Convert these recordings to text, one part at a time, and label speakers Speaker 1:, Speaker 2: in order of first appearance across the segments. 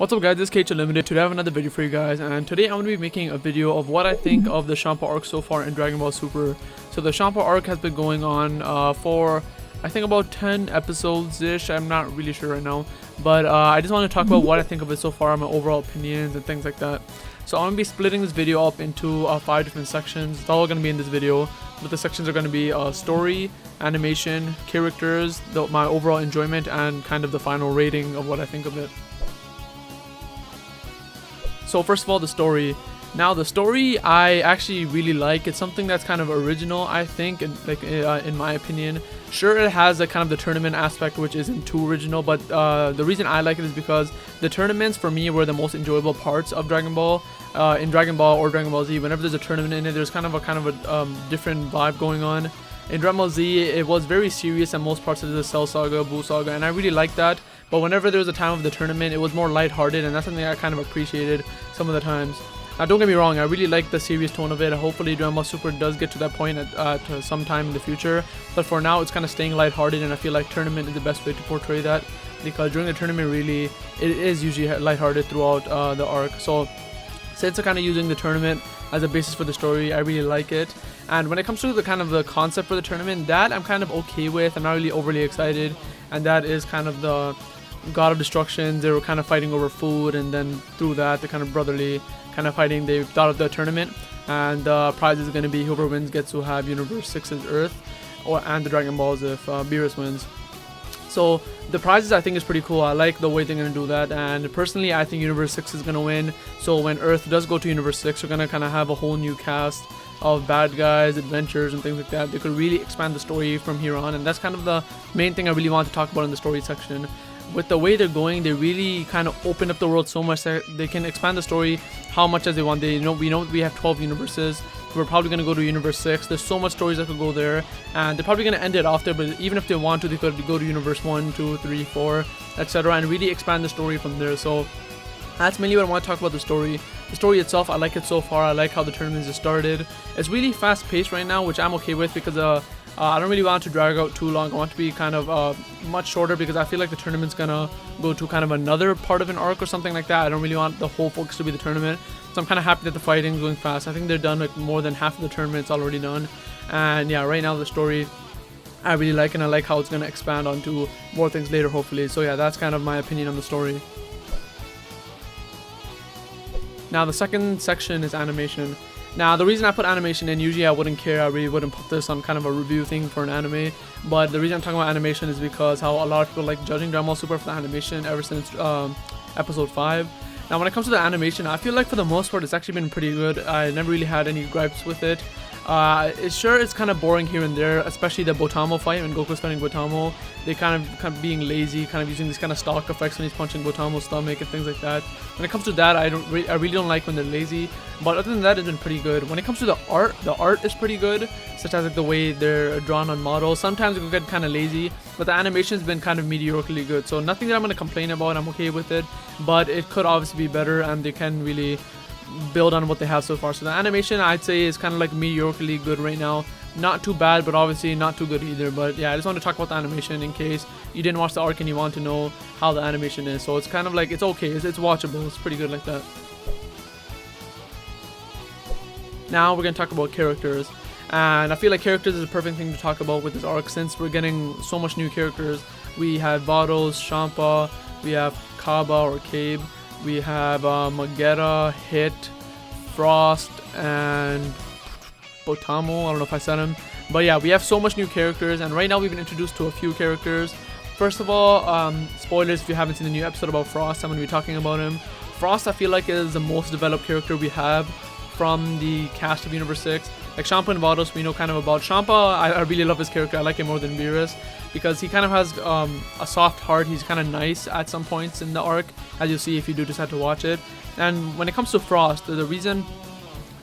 Speaker 1: What's up guys, this is KhUnlimited. Today I have another video for you guys, and today I'm going to be making a video of what I think of the Champa arc so far in Dragon Ball Super. So the Champa arc has been going on for I think about 10 episodes-ish. I'm not really sure right now, but I just want to talk about what I think of it so far, my overall opinions and things like that. So I'm going to be splitting this video up into 5 different sections. It's all going to be in this video, but the sections are going to be story, animation, characters, my overall enjoyment, and kind of the final rating of what I think of it. So first of all, the story. Now the story I actually really like. It's something that's kind of original, I think, and in my opinion. Sure, it has a kind of the tournament aspect, which isn't too original, but the reason I like it is because the tournaments for me were the most enjoyable parts of Dragon Ball. In Dragon Ball or Dragon Ball Z, whenever there's a tournament in it, there's kind of a different vibe going on. In Dragon Ball Z, it was very serious and most parts of the Cell Saga, Buu Saga, and I really liked that. But whenever there was a time of the tournament, it was more lighthearted, and that's something I kind of appreciated some of the times. Now, don't get me wrong, I really like the serious tone of it. Hopefully, Dragon Ball Super does get to that point at some time in the future. But for now, it's kind of staying lighthearted, and I feel like tournament is the best way to portray that. Because during the tournament, really, it is usually lighthearted throughout the arc. So, since they're kind of using the tournament as a basis for the story, I really like it. And when it comes to the kind of the concept for the tournament, that I'm kind of okay with. I'm not really overly excited, and that is kind of the God of Destruction. They were kind of fighting over food, and then through that, the kind of brotherly kind of fighting, they thought of the tournament, and the prize is going to be whoever wins gets to have Universe 6's Earth, and the Dragon Balls if Beerus wins. So the prizes I think is pretty cool. I like the way they're going to do that, and personally I think Universe 6 is going to win. So when Earth does go to Universe 6, we're going to kind of have a whole new cast of bad guys, adventures, and things like that. They could really expand the story from here on, and that's kind of the main thing I really want to talk about in the story section. With the way they're going, they really kind of open up the world so much that they can expand the story how much as they want. We know we have 12 universes. We're probably going to go to Universe 6. There's so much stories that could go there, and they're probably going to end it off there, but even if they want to, they could go to Universe 1, 2, 3, 4, etc. and really expand the story from there. So that's mainly what I want to talk about. The story itself, I like it so far. I like how the tournaments have started. It's really fast paced right now, which I'm okay with, because I don't really want to drag out too long. I want to be kind of much shorter, because I feel like the tournament's gonna go to kind of another part of an arc or something like that. I don't really want the whole focus to be the tournament, so I'm kind of happy that the fighting's going fast. I think they're done, like more than half of the tournament's already done. And yeah, right now the story I really like, and I like how it's gonna expand onto more things later, hopefully. So yeah, that's kind of my opinion on the story. Now the second section is animation. Now the reason I put animation in, usually I wouldn't care, I really wouldn't put this on kind of a review thing for an anime, but the reason I'm talking about animation is because how a lot of people like judging Dragon Ball Super for the animation ever since episode 5. Now when it comes to the animation, I feel like for the most part it's actually been pretty good. I never really had any gripes with it. It's kind of boring here and there, especially the Botamo fight when Goku's fighting Botamo. They kind of being lazy, kind of using these kind of stock effects when he's punching Botamo's stomach and things like that. When it comes to that, I really don't like when they're lazy. But other than that, it's been pretty good. When it comes to the art is pretty good, such as like the way they're drawn on models. Sometimes it can get kind of lazy, but the animation's been kind of mediocrely good. So nothing that I'm gonna complain about. I'm okay with it, but it could obviously be better, and they can really build on what they have so far. So the animation, I'd say, is kind of like mediocrely good right now. Not too bad, but obviously not too good either. But yeah, I just want to talk about the animation in case you didn't watch the arc and you want to know how the animation is. So it's kind of like, it's okay, it's watchable, it's pretty good like that. Now we're going to talk about characters, and I feel like characters is a perfect thing to talk about with this arc, since we're getting so much new characters. We have Vados, Champa, we have Kaba or Cabe, we have Magetta, Hit, Frost, and Botamo. I don't know if I said him, but yeah, we have so much new characters, and right now we've been introduced to a few characters. First of all, spoilers if you haven't seen the new episode about Frost, I'm going to be talking about him. Frost, I feel like, is the most developed character we have from the cast of Universe 6. Like Champa and Vados, we know kind of about. Champa, I really love his character. I like him more than Beerus, because he kind of has a soft heart. He's kind of nice at some points in the arc, as you'll see if you do decide to watch it. And when it comes to Frost, the reason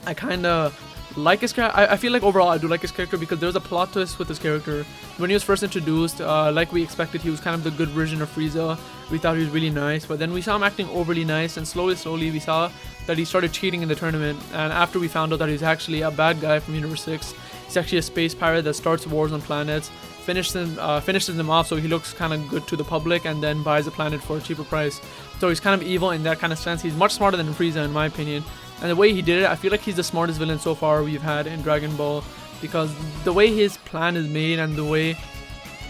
Speaker 1: I kind of like his character, I feel like overall I do like his character, because there's a plot twist with his character. When he was first introduced, like we expected, he was kind of the good version of Frieza. We thought he was really nice, but then we saw him acting overly nice, and slowly we saw that he started cheating in the tournament. And after we found out that he's actually a bad guy from Universe 6, he's actually a space pirate that starts wars on planets, finishes them off so he looks kind of good to the public, and then buys the planet for a cheaper price. So he's kind of evil in that kind of sense. He's much smarter than Frieza in my opinion, and the way he did it, I feel like he's the smartest villain so far we've had in Dragon Ball, because the way his plan is made and the way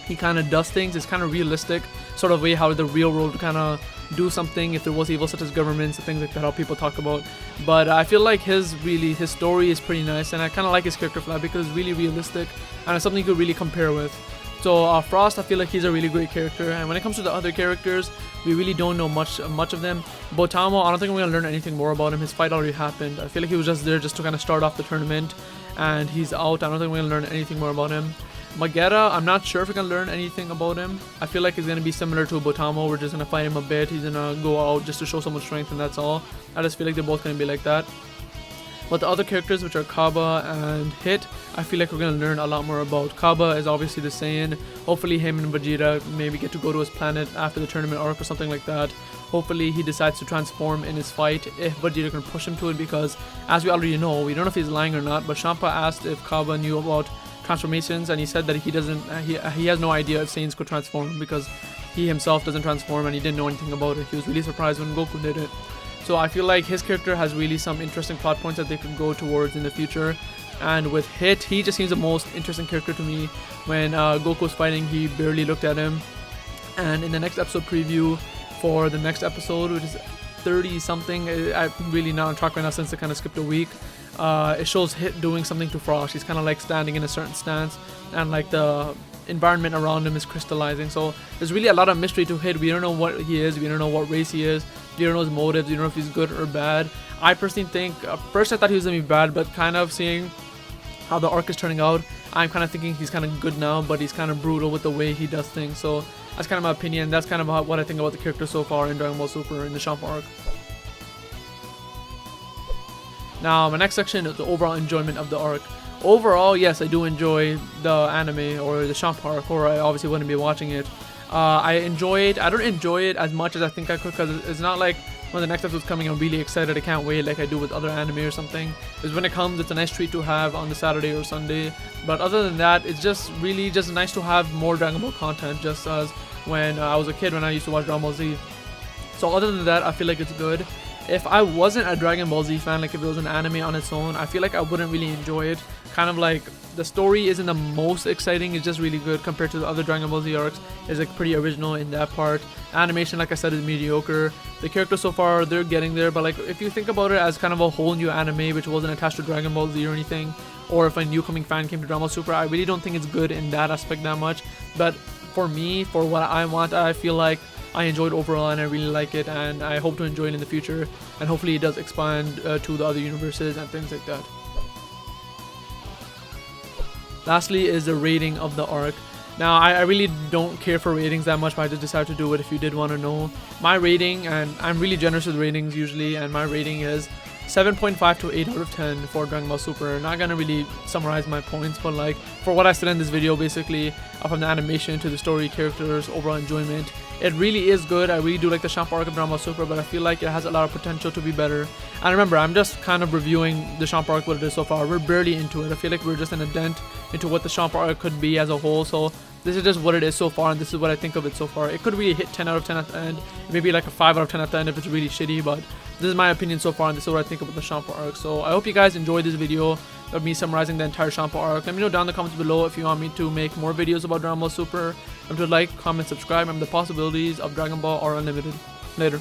Speaker 1: he kind of does things is kind of realistic, sort of way how the real world kind of do something if there was evil, such as governments and things like that, how people talk about. But I feel like his story is pretty nice, and I kind of like his character for that because it's really realistic and it's something you could really compare with. So Frost, I feel like he's a really great character, and when it comes to the other characters, we really don't know much of them. Botamo, I don't think we're gonna learn anything more about him. His fight already happened. I feel like he was just there just to kind of start off the tournament, and he's out. I don't think we're gonna learn anything more about him. Magetta, I'm not sure if we can learn anything about him. I feel like it's going to be similar to Botamo. We're just going to fight him a bit. He's going to go out just to show some strength, and that's all. I just feel like they're both going to be like that. But the other characters, which are Kaba and Hit, I feel like we're going to learn a lot more about. Kaba is obviously the Saiyan. Hopefully him and Vegeta maybe get to go to his planet after the tournament arc or something like that. Hopefully he decides to transform in his fight if Vegeta can push him to it, because as we already know, we don't know if he's lying or not, but Champa asked if Kaba knew about transformations, and he said that he has no idea if Saiyans could transform because he himself doesn't transform and he didn't know anything about it. He was really surprised when Goku did it. So I feel like his character has really some interesting plot points that they could go towards in the future. And with Hit, he just seems the most interesting character to me. When Goku's fighting, he barely looked at him. And in the next episode preview for the next episode, which is 30 something, I'm really not on track right now since I kind of skipped a week. It shows Hit doing something to Frost. He's kind of like standing in a certain stance, and like the environment around him is crystallizing. So there's really a lot of mystery to Hit. We don't know what he is. We don't know what race he is. We don't know his motives. We don't know if he's good or bad. I personally think, first I thought he was going to be bad, but kind of seeing how the arc is turning out, I'm kind of thinking he's kind of good now, but he's kind of brutal with the way he does things. So that's kind of my opinion. That's kind of what I think about the character so far in Dragon Ball Super in the Champa arc. Now, my next section is the overall enjoyment of the arc. Overall, yes, I do enjoy the anime or the Champa arc, or I obviously wouldn't be watching it. I enjoy it. I don't enjoy it as much as I think I could, because it's not like when the next episode's coming, I'm really excited. I can't wait like I do with other anime or something. Because when it comes, it's a nice treat to have on the Saturday or Sunday. But other than that, it's just really just nice to have more Dragon Ball content, just as when I was a kid when I used to watch Dragon Ball Z. So other than that, I feel like it's good. If I wasn't a Dragon Ball Z fan, like if it was an anime on its own, I feel like I wouldn't really enjoy it. Kind of like the story isn't the most exciting, it's just really good compared to the other Dragon Ball Z arcs. It's like pretty original in that part. Animation, like I said, is mediocre. The characters so far, they're getting there, but like if you think about it as kind of a whole new anime which wasn't attached to Dragon Ball Z or anything, or if a new coming fan came to Dragon Ball Super, I really don't think it's good in that aspect that much. But for me, for what I want, I feel like I enjoyed overall and I really like it, and I hope to enjoy it in the future, and hopefully it does expand to the other universes and things like that. Lastly is the rating of the arc. Now I really don't care for ratings that much, but I just decided to do it if you did want to know. My rating, and I'm really generous with ratings usually, and my rating is 7.5 to 8 out of 10 for Dragon Ball Super. Not gonna really summarize my points, but like for what I said in this video, basically from the animation to the story, characters, overall enjoyment, it really is good. I really do like the Champa arc of Dragon Ball Super, but I feel like it has a lot of potential to be better. And remember, I'm just kind of reviewing the Champa arc, what it is so far. We're barely into it. I feel like we're just in a dent into what the Champa arc could be as a whole. So this is just what it is so far, and this is what I think of it so far. It could really hit 10 out of 10 at the end, maybe like a 5 out of 10 at the end if it's really shitty, but this is my opinion so far, and this is what I think about the Champa arc. So I hope you guys enjoyed this video of me summarizing the entire Champa arc. Let me know down in the comments below if you want me to make more videos about Dragon Ball Super. Remember to like, comment, subscribe, and the possibilities of Dragon Ball are unlimited. Later.